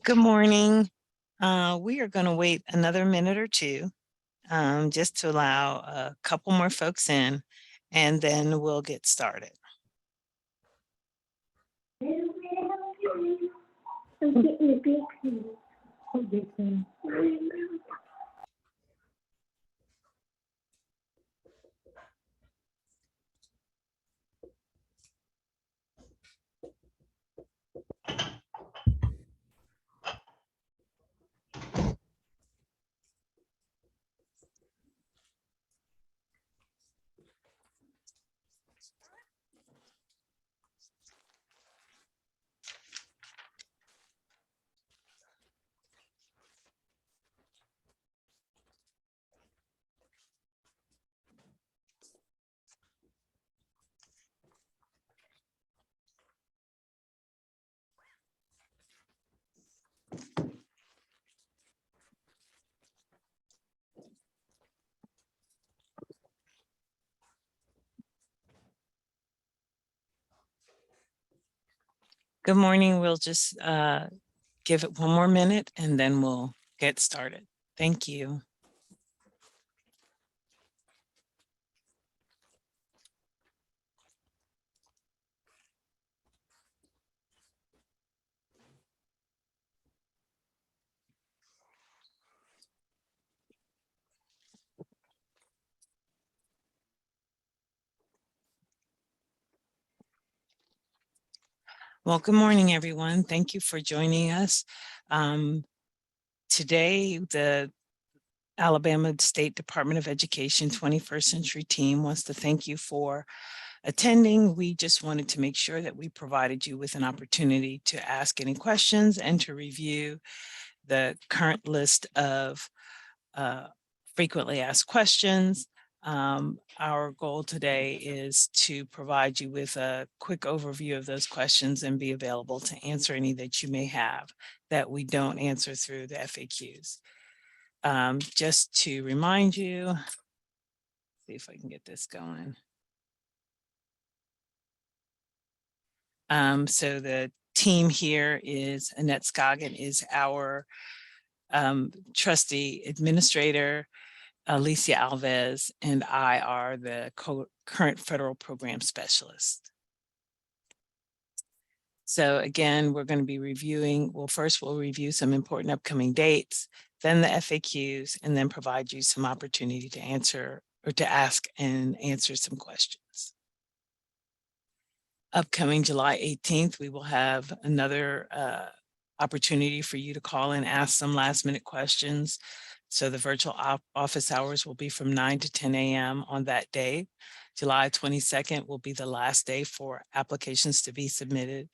Good morning. We are going to wait another minute or two just to allow a couple more folks in, and then we'll get started. Good morning. We'll just give it one more minute and then we'll get started. Thank you. Well, good morning, everyone. Thank you for joining us. Today, the Alabama State Department of Education 21st Century team wants to thank you for attending. We just wanted to make sure that we provided you with an opportunity to ask any questions and to review the current list of frequently asked questions. Our goal today is to provide you with a quick overview of those questions and be available to answer any that you may have that we don't answer through the FAQs. Just to remind you, see if I can get this going. So the team here is Annette Scoggin is our trustee administrator. Alicia Alves and I are the current federal program specialist. So again, we're going to be reviewing, well, first we'll review some important upcoming dates, then the FAQs, and then provide you some opportunity to answer or to ask and answer some questions. Upcoming July 18th, we will have another opportunity for you to call and ask some last minute questions. So the virtual office hours will be from 9 to 10 a.m. on that day. July 22nd will be the last day for applications to be submitted.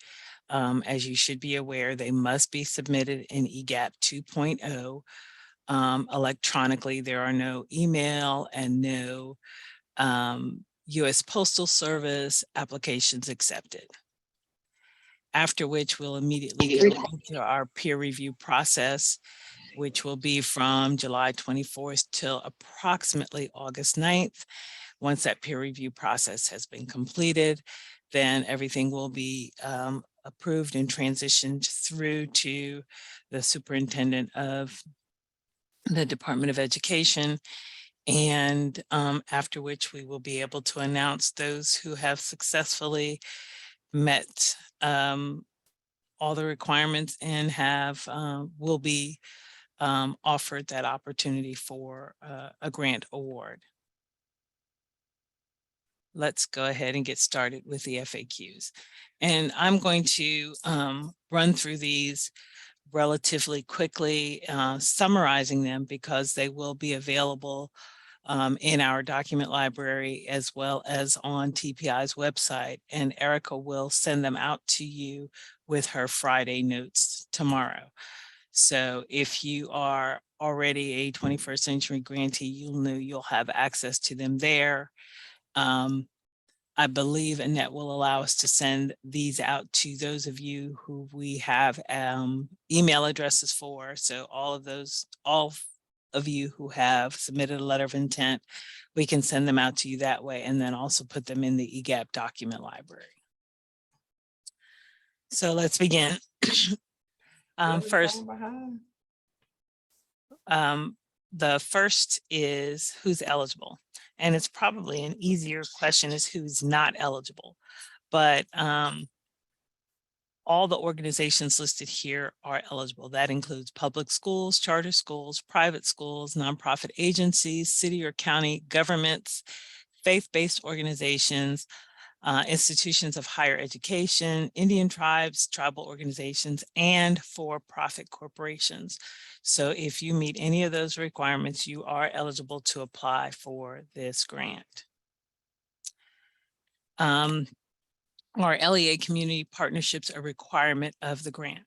As you should be aware, they must be submitted in EGAP 2.0 electronically. There are no email and no U.S. Postal Service applications accepted. After which we'll immediately go into our peer review process, which will be from July 24th till approximately August 9th. Once that peer review process has been completed, then everything will be approved and transitioned through to the superintendent of the Department of Education. And after which we will be able to announce those who have successfully met all the requirements and have will be offered that opportunity for a grant award. Let's go ahead and get started with the FAQs. And I'm going to run through these relatively quickly, summarizing them because they will be available in our document library as well as on TPI's website. And Erica will send them out to you with her Friday notes tomorrow. So if you are already a 21st Century grantee, you'll know you'll have access to them there. I believe Annette will allow us to send these out to those of you who we have email addresses for. So all of you who have submitted a letter of intent, we can send them out to you that way and then also put them in the EGAP document library. So let's begin. First, the first is who's eligible. And it's probably an easier question is who's not eligible. But all the organizations listed here are eligible. That includes public schools, charter schools, private schools, nonprofit agencies, city or county governments, faith-based organizations, institutions of higher education, Indian tribes, tribal organizations, and for-profit corporations. So if you meet any of those requirements, you are eligible to apply for this grant. Our LEA community partnerships are a requirement of the grant.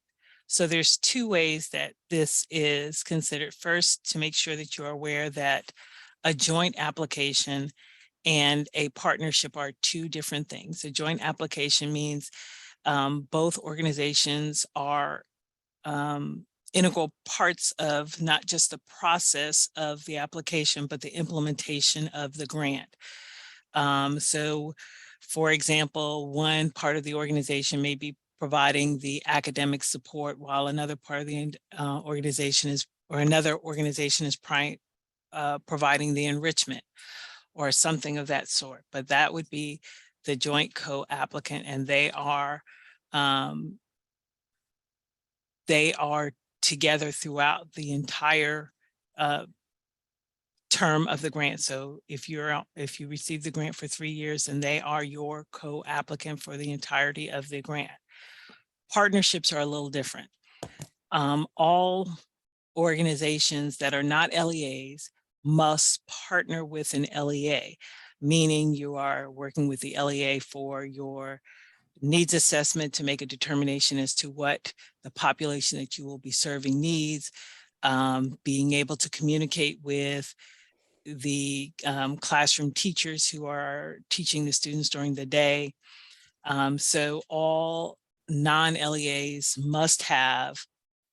So there's two ways that this is considered. First, to make sure that you are aware that a joint application and a partnership are two different things. A joint application means both organizations are integral parts of not just the process of the application, but the implementation of the grant. So, for example, one part of the organization may be providing the academic support while another part of the organization is, or another organization is providing the enrichment or something of that sort. But that would be the joint co-applicant, and they are together throughout the entire term of the grant. So if you receive the grant for 3 years, and they are your co-applicant for the entirety of the grant. Partnerships are a little different. All organizations that are not LEAs must partner with an LEA, meaning you are working with the LEA for your needs assessment to make a determination as to what the population that you will be serving needs, being able to communicate with the classroom teachers who are teaching the students during the day. So all non-LEAs must have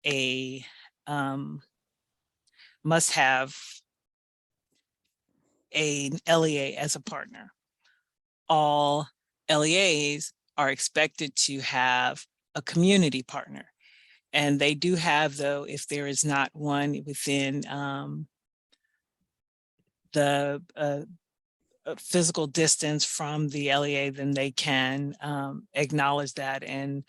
a an LEA as a partner. All LEAs are expected to have a community partner. And they do have, though, if there is not one within the physical distance from the LEA, then they can acknowledge that, and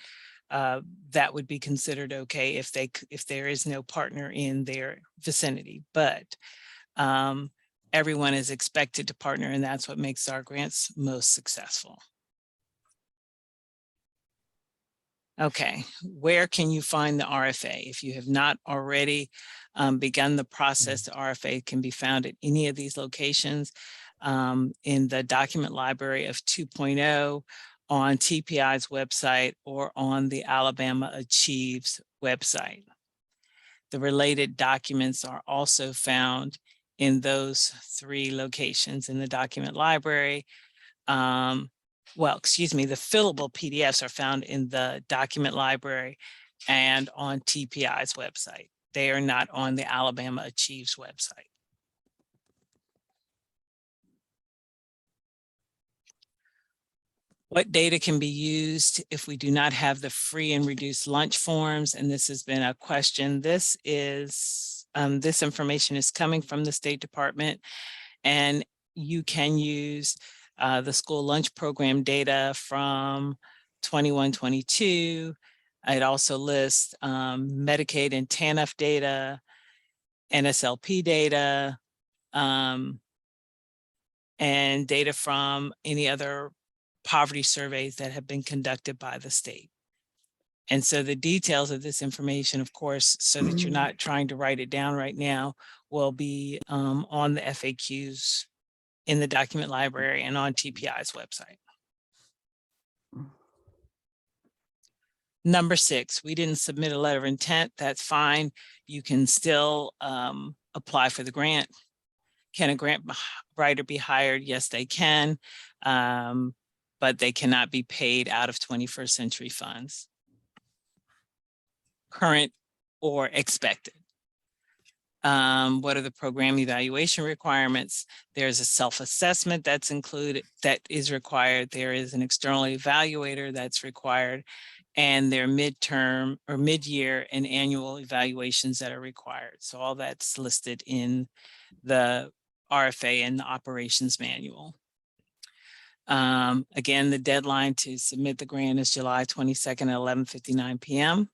that would be considered okay if there is no partner in their vicinity. But everyone is expected to partner, and that's what makes our grants most successful. Okay, where can you find the RFA? If you have not already begun the process, the RFA can be found at any of these locations, in the document library of 2.0, on TPI's website, or on the Alabama Achieves website. The related documents are also found in those 3 locations in the document library. Well, excuse me, the fillable PDFs are found in the document library and on TPI's website. They are not on the Alabama Achieves website. What data can be used if we do not have the free and reduced lunch forms? And this has been a question. This information is coming from the State Department, and you can use the school lunch program data from 21-22. It also lists Medicaid and TANF data, NSLP data, and data from any other poverty surveys that have been conducted by the state. And so the details of this information, of course, so that you're not trying to write it down right now, will be on the FAQs in the document library and on TPI's website. Number 6, we didn't submit a letter of intent. That's fine. You can still apply for the grant. Can a grant writer be hired? Yes, they can, but they cannot be paid out of 21st century funds, current or expected. What are the program evaluation requirements? There's a self-assessment that's included, that is required. There is an external evaluator that's required, and their midterm or mid-year and annual evaluations that are required. So all that's listed in the RFA and the operations manual. Again, the deadline to submit the grant is July 22nd at 11:59 p.m.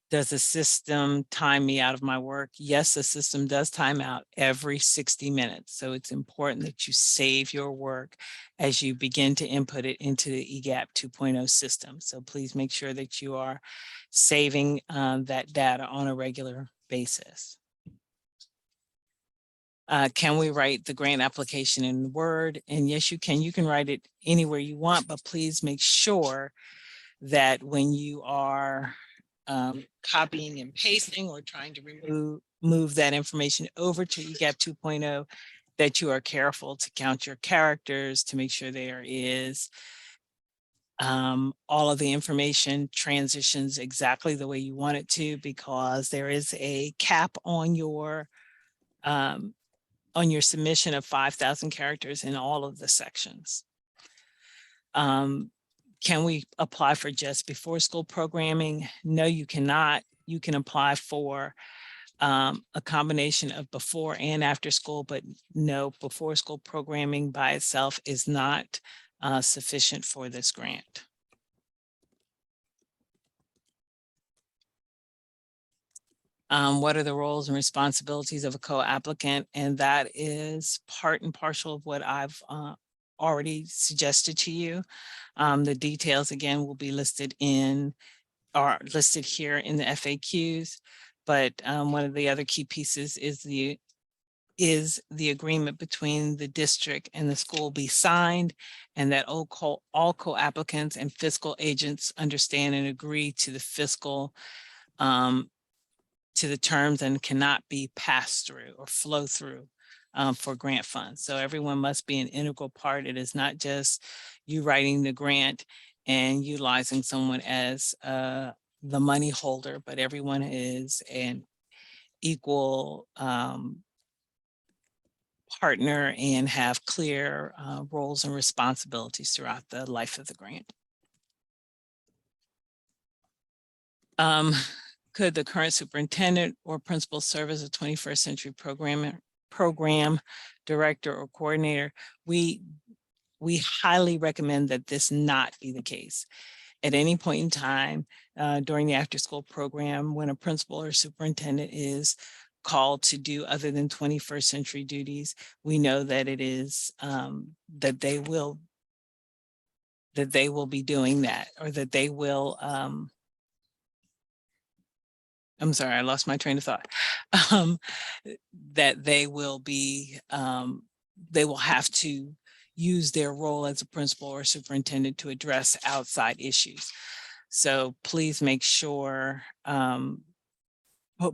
Does the system time me out of my work? Yes, the system does time out every 60 minutes. So it's important that you save your work as you begin to input it into the EGAP 2.0 system. So please make sure that you are saving that data on a regular basis. Can we write the grant application in Word? And yes, you can. You can write it anywhere you want, but please make sure that when you are copying and pasting or trying to move that information over to EGAP 2.0, that you are careful to count your characters, to make sure there is all of the information transitions exactly the way you want it to, because there is a cap on your submission of 5,000 characters in all of the sections. Can we apply for just before school programming? No, you cannot. You can apply for a combination of before and after school, but no, before school programming by itself is not sufficient for this grant. What are the roles and responsibilities of a co-applicant? And that is part and parcel of what I've already suggested to you. The details again will be listed listed here in the FAQs, but one of the other key pieces is the agreement between the district and the school be signed, and that all co-applicants and fiscal agents understand and agree to the fiscal to the terms and cannot be passed through or flow through for grant funds. So everyone must be an integral part. It is not just you writing the grant and utilizing someone as the money holder, but everyone is an equal partner and have clear roles and responsibilities throughout the life of the grant. Could the current superintendent or principal serve as a 21st century program director or coordinator? We highly recommend that this not be the case. At any point in time during the after school program, when a principal or superintendent is called to do other than 21st century duties, we know that it is that they will be doing that, or that they will I'm sorry, I lost my train of thought. That they will be, they will have to use their role as a principal or superintendent to address outside issues. So please make sure,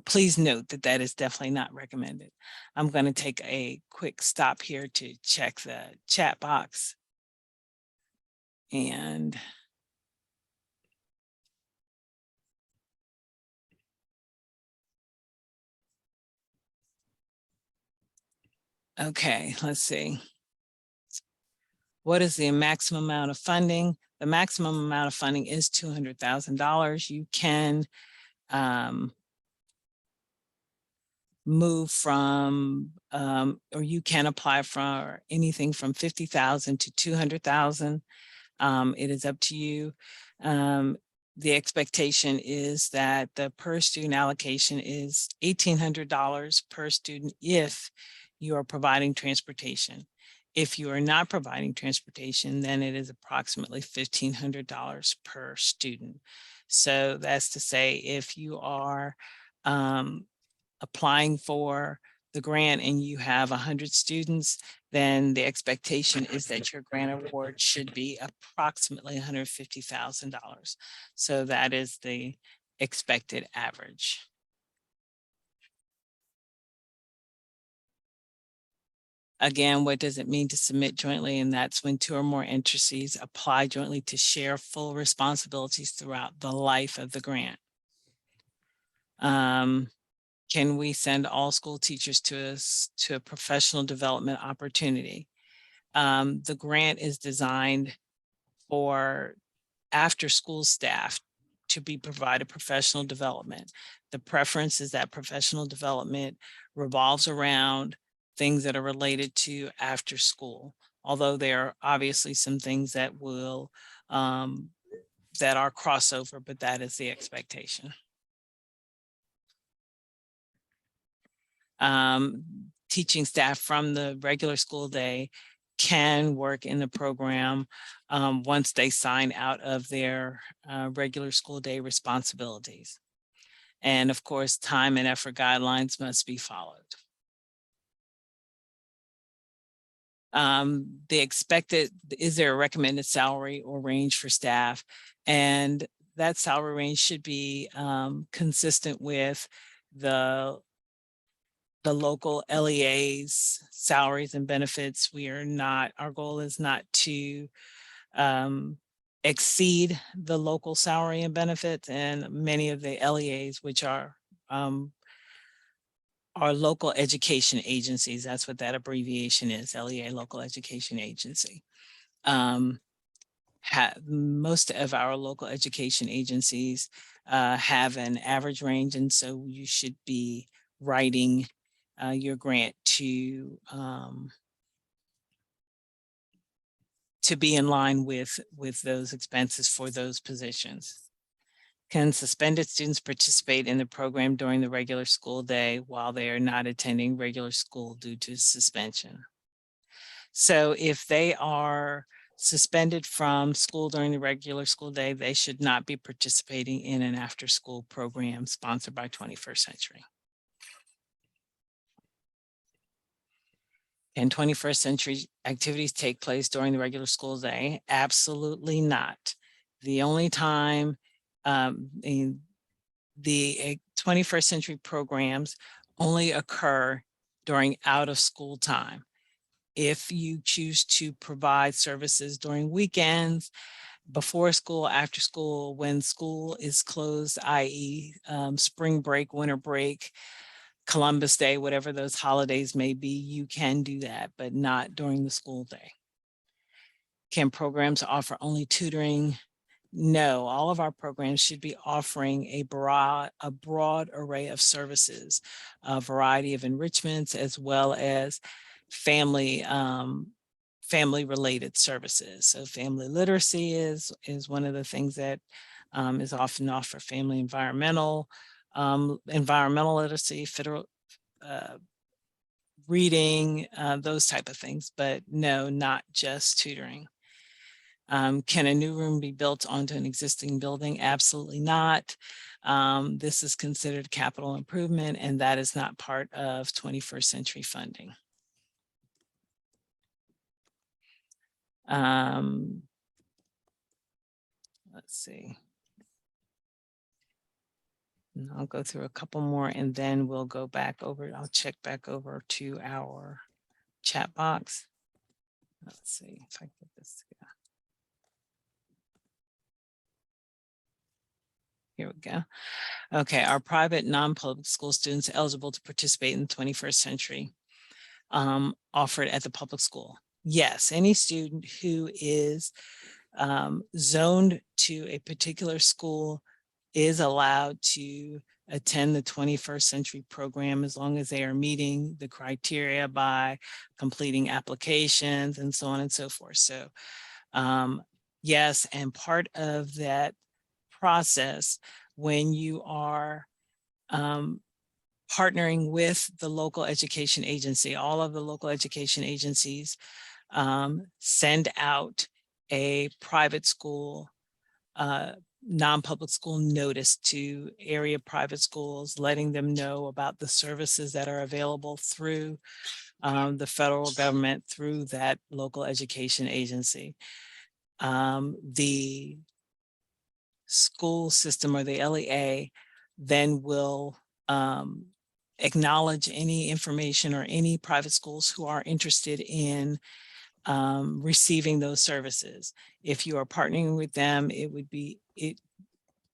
please note that that is definitely not recommended. I'm going to take a quick stop here to check the chat box. And okay, let's see. What is the maximum amount of funding? The maximum amount of funding is $200,000. You can move from, or you can apply for anything from 50,000 to 200,000. It is up to you. The expectation is that the per student allocation is $1,800 per student if you are providing transportation. If you are not providing transportation, then it is approximately $1,500 per student. So that's to say, if you are applying for the grant and you have 100 students, then the expectation is that your grant award should be approximately $150,000. So that is the expected average. Again, what does it mean to submit jointly? And that's when two or more entities apply jointly to share full responsibilities throughout the life of the grant. Can we send all school teachers to a professional development opportunity? The grant is designed for after school staff to be provided professional development. The preference is that professional development revolves around things that are related to after school, although there are obviously some things that will that are crossover, but that is the expectation. Teaching staff from the regular school day can work in the program once they sign out of their regular school day responsibilities. And of course, time and effort guidelines must be followed. Is there a recommended salary or range for staff? And that salary range should be consistent with the local LEA's salaries and benefits. Our goal is not to exceed the local salary and benefits, and many of the LEAs, which are local education agencies. That's what that abbreviation is, LEA, Local Education Agency. Most of our local education agencies have an average range, and so you should be writing your grant to be in line with those expenses for those positions. Can suspended students participate in the program during the regular school day while they are not attending regular school due to suspension? So if they are suspended from school during the regular school day, they should not be participating in an after-school program sponsored by 21st Century. Can 21st Century activities take place during the regular school day? Absolutely not. The only time the 21st Century programs only occur during out of school time. If you choose to provide services during weekends, before school, after school, when school is closed, i.e. spring break, winter break, Columbus Day, whatever those holidays may be, you can do that, but not during the school day. Can programs offer only tutoring? No, all of our programs should be offering a broad array of services, a variety of enrichments, as well as family related services. So family literacy is one of the things that is often offered. Family environmental literacy, federal reading, those type of things, but no, not just tutoring. Can a new room be built onto an existing building? Absolutely not. This is considered capital improvement, and that is not part of 21st Century funding. Let's see. And I'll go through a couple more and then we'll go back over. I'll check back over to our chat box. Let's see if I can get this together. Here we go. Okay, are private non-public school students eligible to participate in the 21st Century offered at the public school? Yes, any student who is zoned to a particular school is allowed to attend the 21st Century program as long as they are meeting the criteria by completing applications and so on and so forth. So yes, and part of that process when you are partnering with the local education agency, all of the local education agencies send out a private school, non-public school notice to area private schools, letting them know about the services that are available through the federal government, through that local education agency. The school system or the LEA then will acknowledge any information or any private schools who are interested in receiving those services. If you are partnering with them, it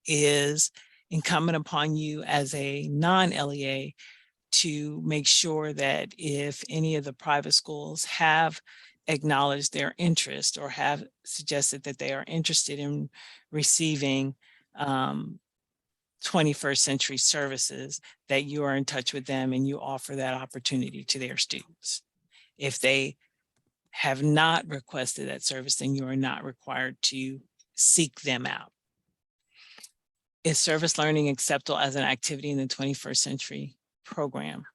is incumbent upon you as a non-LEA to make sure that if any of the private schools have acknowledged their interest or have suggested that they are interested in receiving 21st century services, that you are in touch with them and you offer that opportunity to their students. If they have not requested that service, then you are not required to seek them out. Is service learning acceptable as an activity in the 21st century program?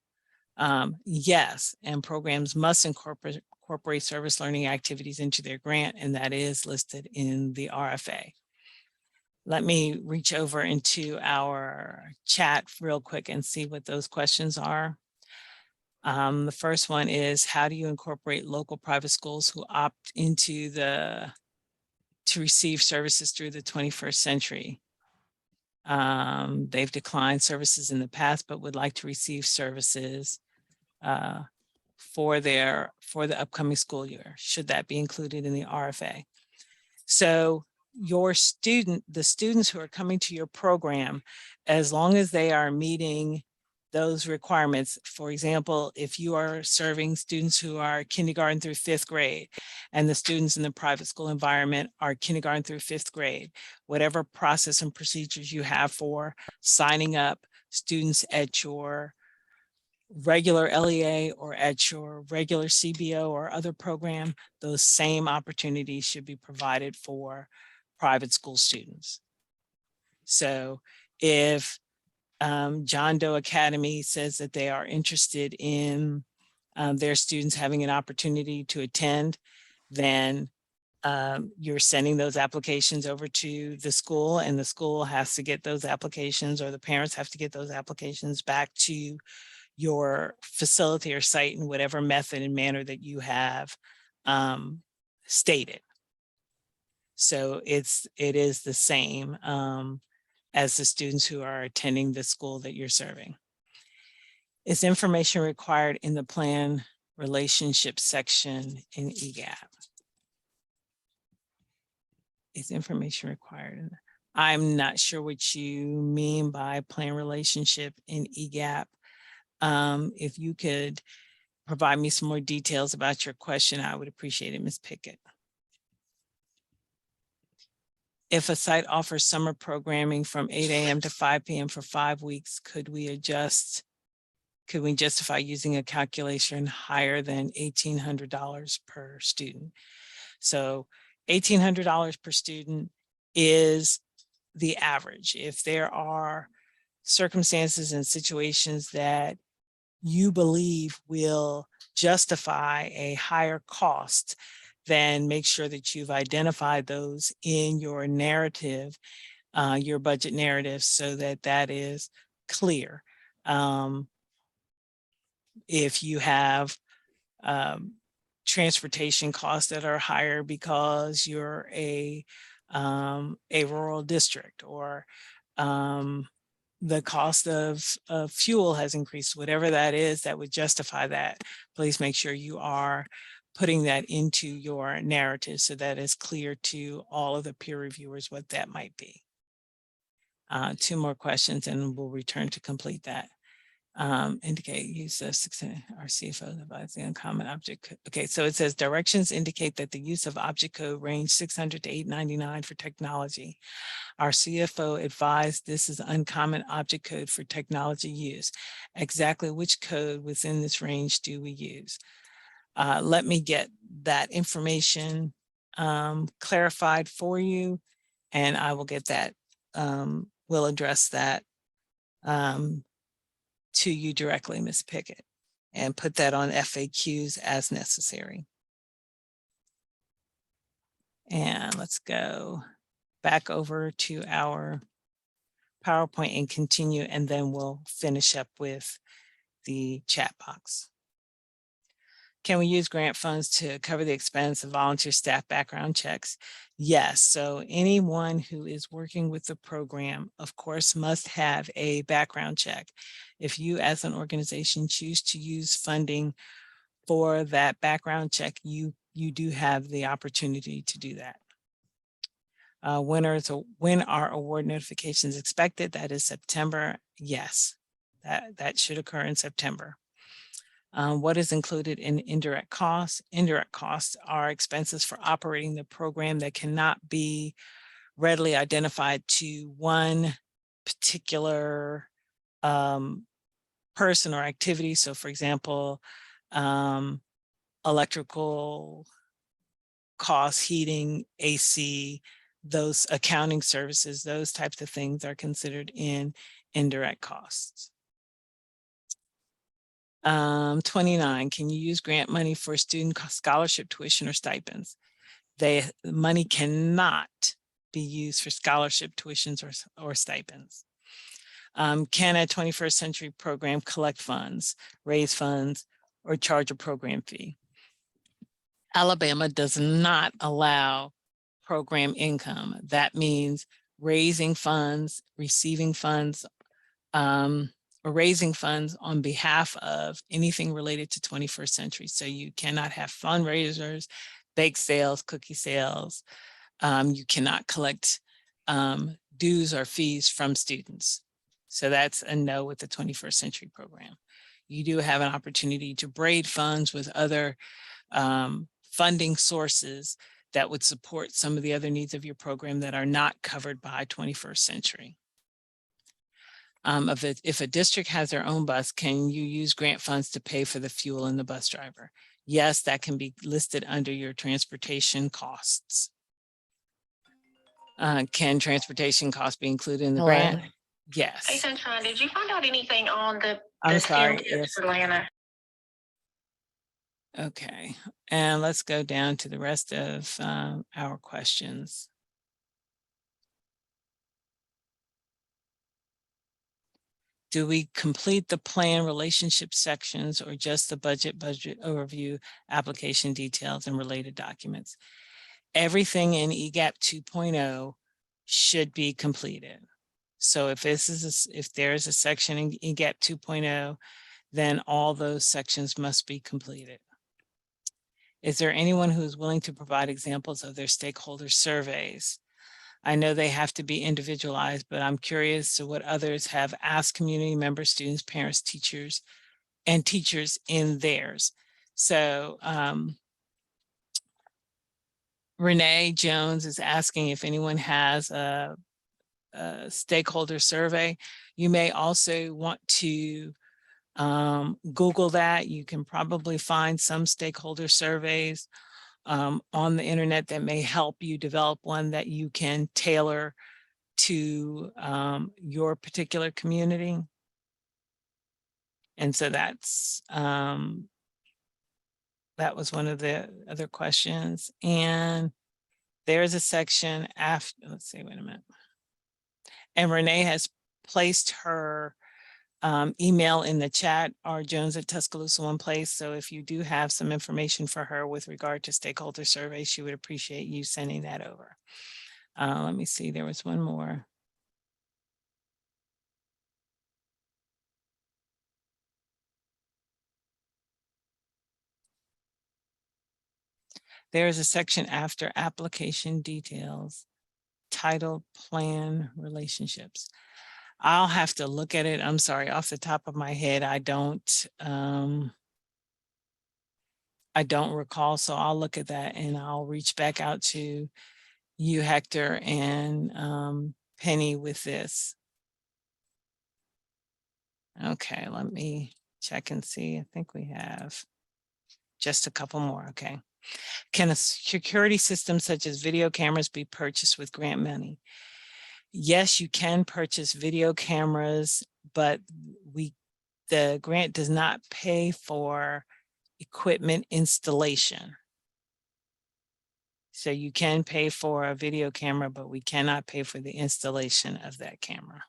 Yes, and programs must incorporate service learning activities into their grant, and that is listed in the RFA. Let me reach over into our chat real quick and see what those questions are. The first one is, how do you incorporate local private schools who opt into to receive services through the 21st century? They've declined services in the past, but would like to receive services for the upcoming school year. Should that be included in the RFA? So the students who are coming to your program, as long as they are meeting those requirements, for example, if you are serving students who are kindergarten through 5th grade, and the students in the private school environment are kindergarten through 5th grade, whatever process and procedures you have for signing up students at your regular LEA or at your regular CBO or other program, those same opportunities should be provided for private school students. So if John Doe Academy says that they are interested in their students having an opportunity to attend, then you're sending those applications over to the school, and the school has to get those applications, or the parents have to get those applications back to your facility or site in whatever method and manner that you have stated. So it is the same as the students who are attending the school that you're serving. Is information required in the plan relationship section in EGAP? Is information required? I'm not sure what you mean by plan relationship in EGAP. If you could provide me some more details about your question, I would appreciate it, Ms. Pickett. If a site offers summer programming from 8 a.m. to 5 p.m. for 5 weeks, could we justify using a calculation higher than $1,800 per student? So $1,800 per student is the average. If there are circumstances and situations that you believe will justify a higher cost, then make sure that you've identified those in your narrative, your budget narrative, so that that is clear. If you have transportation costs that are higher because you're a rural district, or the cost of fuel has increased, whatever that is that would justify that, please make sure you are putting that into your narrative so that it's clear to all of the peer reviewers what that might be. 2 more questions and we'll return to complete that. Indicate use of our CFO advising on common object. Okay, so it says directions indicate that the use of object code range 600 to 899 for technology. Our CFO advised this is uncommon object code for technology use. Exactly which code within this range do we use? Let me get that information clarified for you, and I will get that, we'll address that to you directly, Ms. Pickett, and put that on FAQs as necessary. And let's go back over to our PowerPoint and continue, and then we'll finish up with the chat box. Can we use grant funds to cover the expense of volunteer staff background checks? Yes, so anyone who is working with the program, of course, must have a background check. If you as an organization choose to use funding for that background check, you do have the opportunity to do that. When are award notifications expected? That is September. Yes, that should occur in September. What is included in indirect costs? Indirect costs are expenses for operating the program that cannot be readily identified to one particular person or activity. So for example, electrical costs, heating, AC, those accounting services, those types of things are considered in indirect costs. 29, can you use grant money for student scholarship, tuition, or stipends? The money cannot be used for scholarship, tuitions, or stipends. Can a 21st century program collect funds, raise funds, or charge a program fee? Alabama does not allow program income. That means raising funds, receiving funds, or raising funds on behalf of anything related to 21st century. So you cannot have fundraisers, bake sales, cookie sales. You cannot collect dues or fees from students. So that's a no with the 21st century program. You do have an opportunity to braid funds with other funding sources that would support some of the other needs of your program that are not covered by 21st century. If a district has their own bus, can you use grant funds to pay for the fuel and the bus driver? Yes, that can be listed under your transportation costs. Can transportation costs be included in the grant? Yes. Hey, Sunshine, did you find out anything on the sorry, STEM tips yes. for Atlanta? Okay, and let's go down to the rest of our questions. Do we complete the plan relationship sections or just the budget overview, application details, and related documents? Everything in EGAP 2.0 should be completed. So if if there's a section in EGAP 2.0, then all those sections must be completed. Is there anyone who is willing to provide examples of their stakeholder surveys? I know they have to be individualized, but I'm curious to what others have asked community members, students, parents, teachers, and teachers in theirs. So Renee Jones is asking if anyone has a stakeholder survey. You may also want to Google that. You can probably find some stakeholder surveys on the internet that may help you develop one that you can tailor to your particular community. And so that's that was one of the other questions. And there's a section after, let's see, wait a minute. And Renee has placed her email in the chat, rjones@Tuscaloosa One Place. So if you do have some information for her with regard to stakeholder survey, she would appreciate you sending that over. Let me see, there was one more. There is a section after application details titled Plan Relationships. I'll have to look at it. I'm sorry, off the top of my head, I don't recall. So I'll look at that and I'll reach back out to you, Hector, and Penny with this. Okay, let me check and see. I think we have just a couple more. Okay. Can a security system such as video cameras be purchased with grant money? Yes, you can purchase video cameras, but the grant does not pay for equipment installation. So you can pay for a video camera, but we cannot pay for the installation of that camera.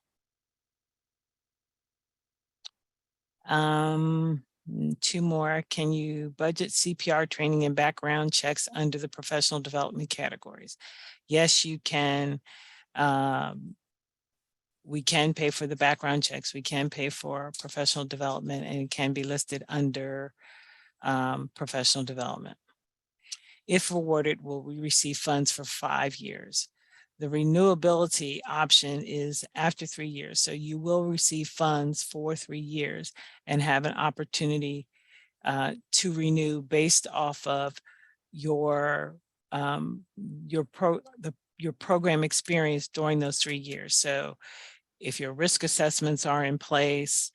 Two more. Can you budget CPR training and background checks under the professional development categories? Yes, you can. We can pay for the background checks. We can pay for professional development, and it can be listed under professional development. If awarded, will we receive funds for 5 years? The renewability option is after 3 years. So you will receive funds for 3 years and have an opportunity to renew based off of your program experience during those 3 years. So if your risk assessments are in place,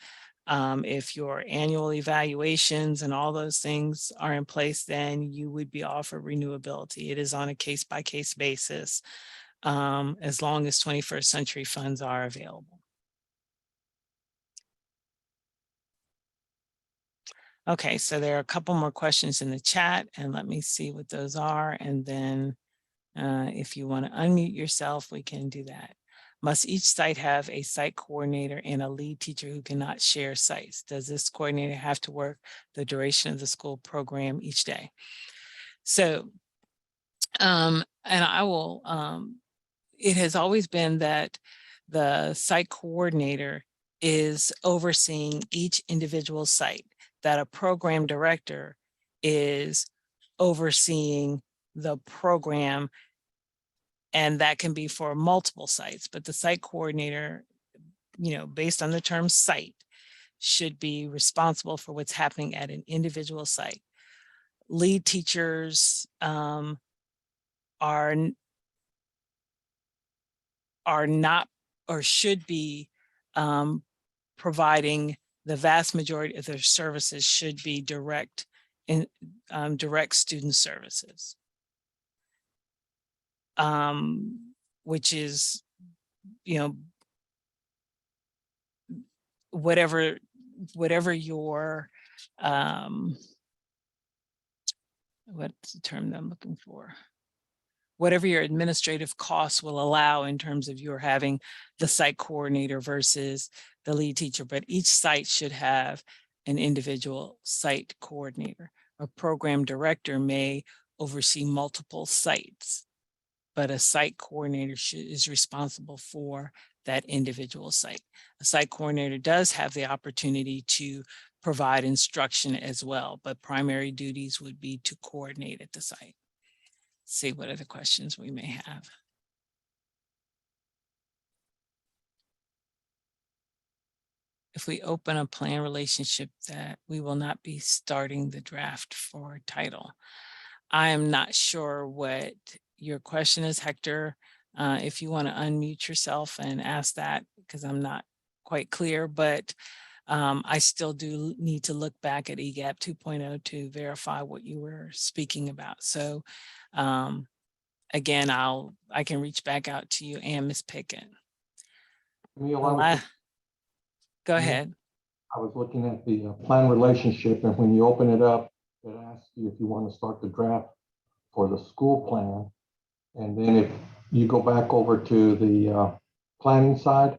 if your annual evaluations and all those things are in place, then you would be offered renewability. It is on a case-by-case basis, as long as 21st century funds are available. Okay, so there are a couple more questions in the chat, and let me see what those are. And then if you want to unmute yourself, we can do that. Must each site have a site coordinator and a lead teacher who cannot share sites? Does this coordinator have to work the duration of the school program each day? So, and I will, it has always been that the site coordinator is overseeing each individual site, that a program director is overseeing the program, and that can be for multiple sites, but the site coordinator, you know, based on the term site, should be responsible for what's happening at an individual site. Lead teachers are not, or should be, providing the vast majority of their services should be direct student services, which is, you know, whatever your, what's the term that I'm looking for? Whatever your administrative costs will allow in terms of your having the site coordinator versus the lead teacher, but each site should have an individual site coordinator. A program director may oversee multiple sites, but a site coordinator is responsible for that individual site. A site coordinator does have the opportunity to provide instruction as well, but primary duties would be to coordinate at the site. See what other questions we may have. If we open a plan relationship, that we will not be starting the draft for title. I am not sure what your question is, Hector. If you want to unmute yourself and ask that, because I'm not quite clear, but I still do need to look back at EGAP 2.0 to verify what you were speaking about. So again, I can reach back out to you and Ms. Pickett. Go ahead. I was looking at the plan relationship, and when you open it up, it asks you if you want to start the draft for the school plan. And then if you go back over to the planning side,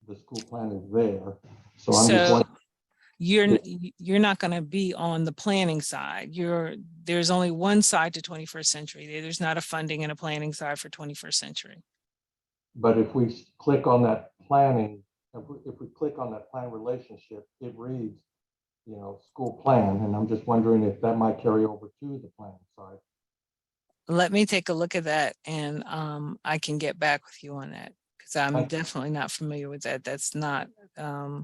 the school plan is there. So I'm just wondering. You're not going to be on the planning side. There's only one side to 21st century. There's not a funding and a planning side for 21st century. But if we click on that planning, if we click on that plan relationship, it reads, you know, school plan. And I'm just wondering if that might carry over to the planning side. Let me take a look at that, and I can get back with you on that, because I'm definitely not familiar with that. That's not, I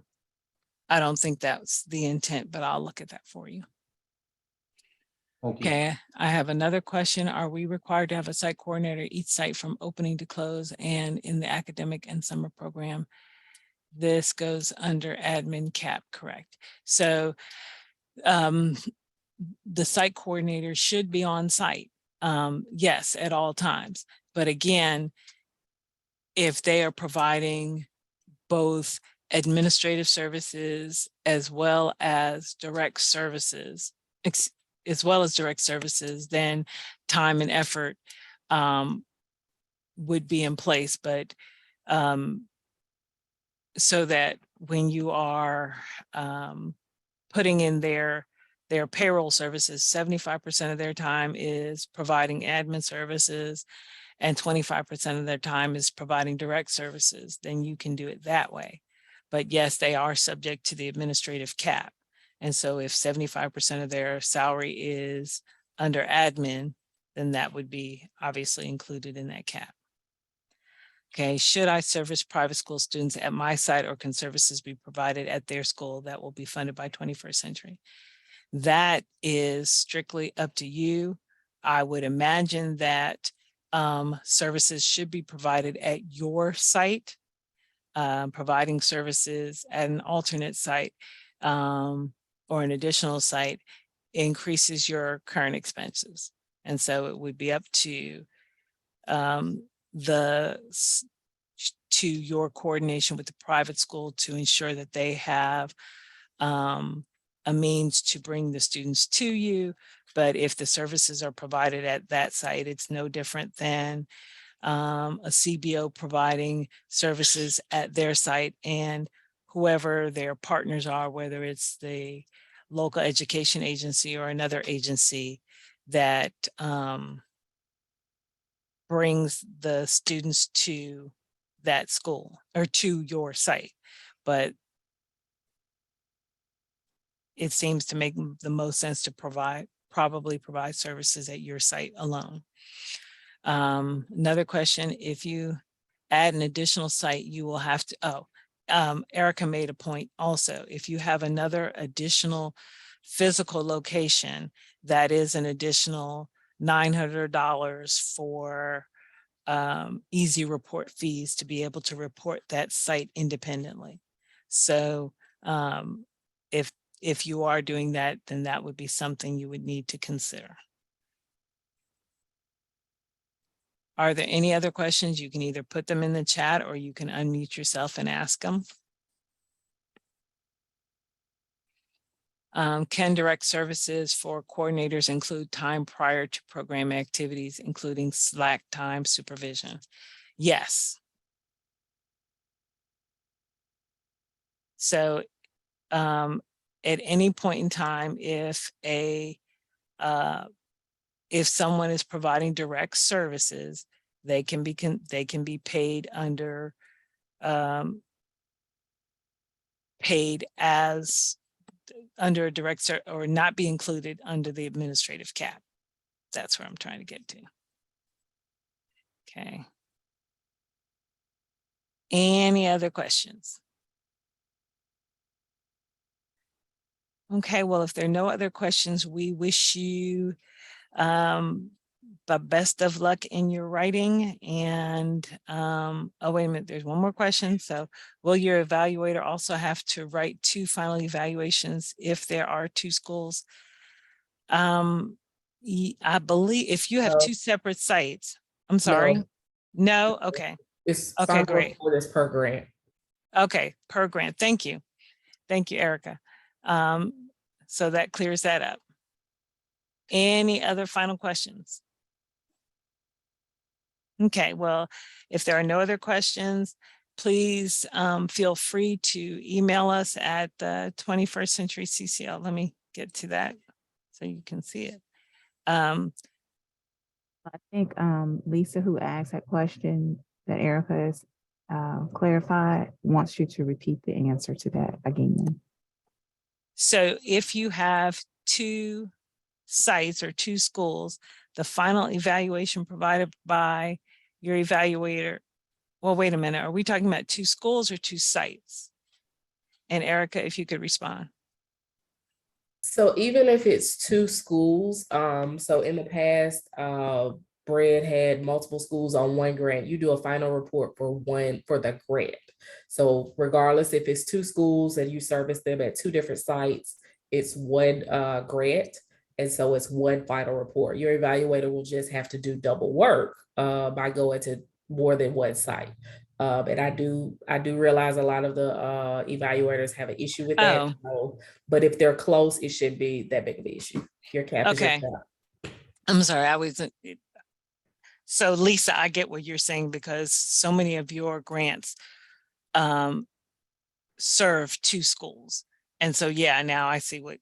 don't think that's the intent, but I'll look at that for you. Okay, I have another question. Are we required to have a site coordinator each site from opening to close and in the academic and summer program? This goes under admin cap, correct? So the site coordinator should be on site, yes, at all times. But again, if they are providing both administrative services as well as direct services, then time and effort would be in place. But so that when you are putting in their payroll services, 75% of their time is providing admin services and 25% of their time is providing direct services, then you can do it that way. But yes, they are subject to the administrative cap. And so if 75% of their salary is under admin, then that would be obviously included in that cap. Okay, should I service private school students at my site, or can services be provided at their school that will be funded by 21st Century? That is strictly up to you. I would imagine that services should be provided at your site. Providing services at an alternate site or an additional site increases your current expenses. And so it would be up to your coordination with the private school to ensure that they have a means to bring the students to you. But if the services are provided at that site, it's no different than a CBO providing services at their site, and whoever their partners are, whether it's the local education agency or another agency that brings the students to that school or to your site. But it seems to make the most sense to probably provide services at your site alone. Another question, if you add an additional site, you will have to, Erica made a point also, if you have another additional physical location, that is an additional $900 for easy report fees to be able to report that site independently. So if you are doing that, then that would be something you would need to consider. Are there any other questions? You can either put them in the chat or you can unmute yourself and ask them. Can direct services for coordinators include time prior to program activities, including slack time supervision? Yes. So at any point in time, if someone is providing direct services, they can be paid under under a direct or not be included under the administrative cap. That's where I'm trying to get to. Okay. Any other questions? Okay, well, if there are no other questions, we wish you the best of luck in your writing. And oh, wait a minute, there's one more question. So will your evaluator also have to write 2 final evaluations if there are 2 schools? I believe if you have 2 separate sites, I'm sorry. No? Okay. It's Okay, final great. report is per grant. Okay, per grant. Thank you. Thank you, Erica. So that clears that up. Any other final questions? Okay, well, if there are no other questions, please feel free to email us at the 21st Century CCL. Let me get to that so you can see it. I think Lisa, who asked that question that Erica has clarified, wants you to repeat the answer to that again. So if you have 2 sites or 2 schools, the final evaluation provided by your evaluator. Well, wait a minute. Are we talking about 2 schools or 2 sites? And Erica, if you could respond. So even if it's 2 schools, so in the past, Bread had multiple schools on one grant. You do a final report for the grant. So regardless if it's 2 schools and you service them at 2 different sites, it's one grant. And so it's one final report. Your evaluator will just have to do double work by going to more than one site. And I do realize a lot of the evaluators have an issue with that. Oh. So, but if they're close, it shouldn't be that big of an issue. Your cap is your Okay. cap. I'm sorry, I wasn't. So Lisa, I get what you're saying because so many of your grants serve 2 schools. And so, yeah, now I see what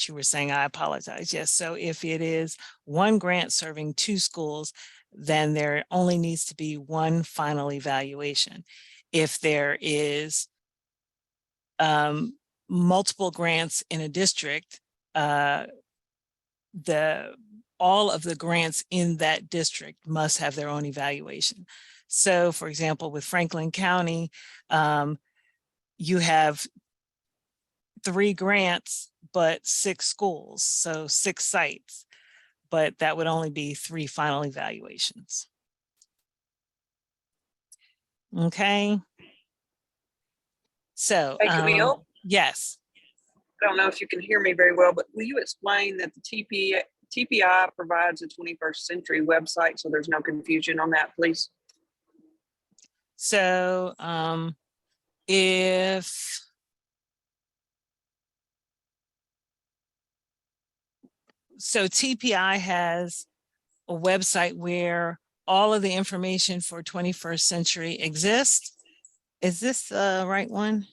you were saying. I apologize. Yes. So if it is one grant serving 2 schools, then there only needs to be one final evaluation. If there is multiple grants in a district, all of the grants in that district must have their own evaluation. So for example, with Franklin County, you have 3 grants, but 6 schools, so 6 sites, but that would only be 3 final evaluations. Okay. So, Hey, Camille, yes. I don't know if you can hear me very well, but will you explain that the TPI provides a 21st century website, so there's no confusion on that, please? So, so TPI has a website where all of the information for 21st century exists. Is this the right one?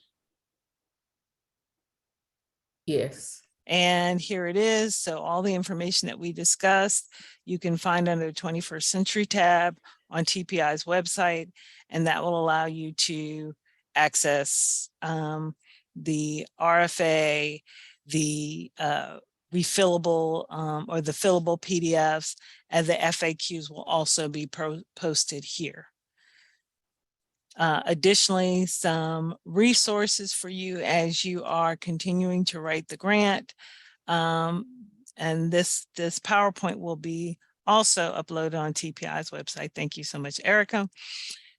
Yes. And here it is. So all the information that we discussed, you can find under the 21st century tab on TPI's website, and that will allow you to access the RFA, the refillable or the fillable PDFs, and the FAQs will also be posted here. Additionally, some resources for you as you are continuing to write the grant. And this PowerPoint will be also uploaded on TPI's website. Thank you so much, Erica.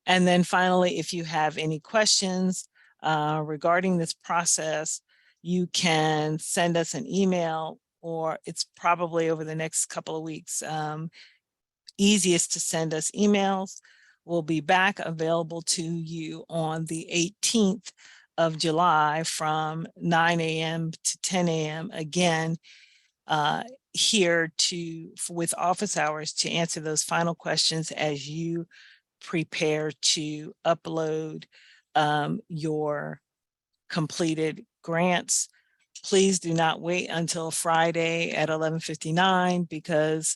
And then finally, if you have any questions regarding this process, you can send us an email, or it's probably over the next couple of weeks. Easiest to send us emails. We'll be back available to you on the 18th of July from 9 a.m. to 10 a.m. again, here with office hours to answer those final questions as you prepare to upload your completed grants. Please do not wait until Friday at 11:59 because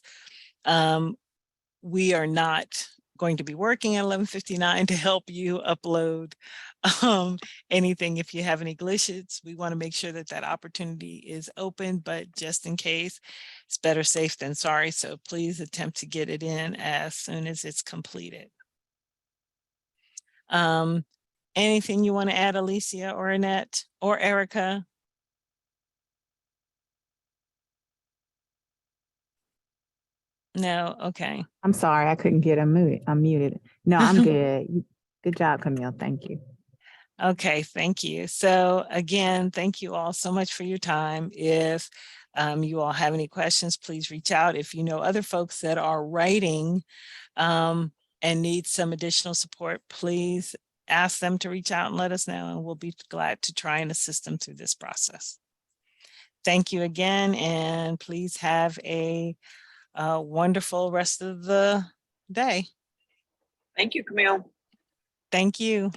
we are not going to be working at 11:59 to help you upload anything. If you have any glitches, we want to make sure that that opportunity is open, but just in case, it's better safe than sorry. So please attempt to get it in as soon as it's completed. Anything you want to add, Alicia or Annette or Erica? No, okay. I'm sorry, I couldn't get unmuted. No, I'm good. Good job, Camille. Thank you. Okay, thank you. So again, thank you all so much for your time. If you all have any questions, please reach out. If you know other folks that are writing and need some additional support, please ask them to reach out and let us know, and we'll be glad to try and assist them through this process. Thank you again, and please have a wonderful rest of the day. Thank you, Camille. Thank you.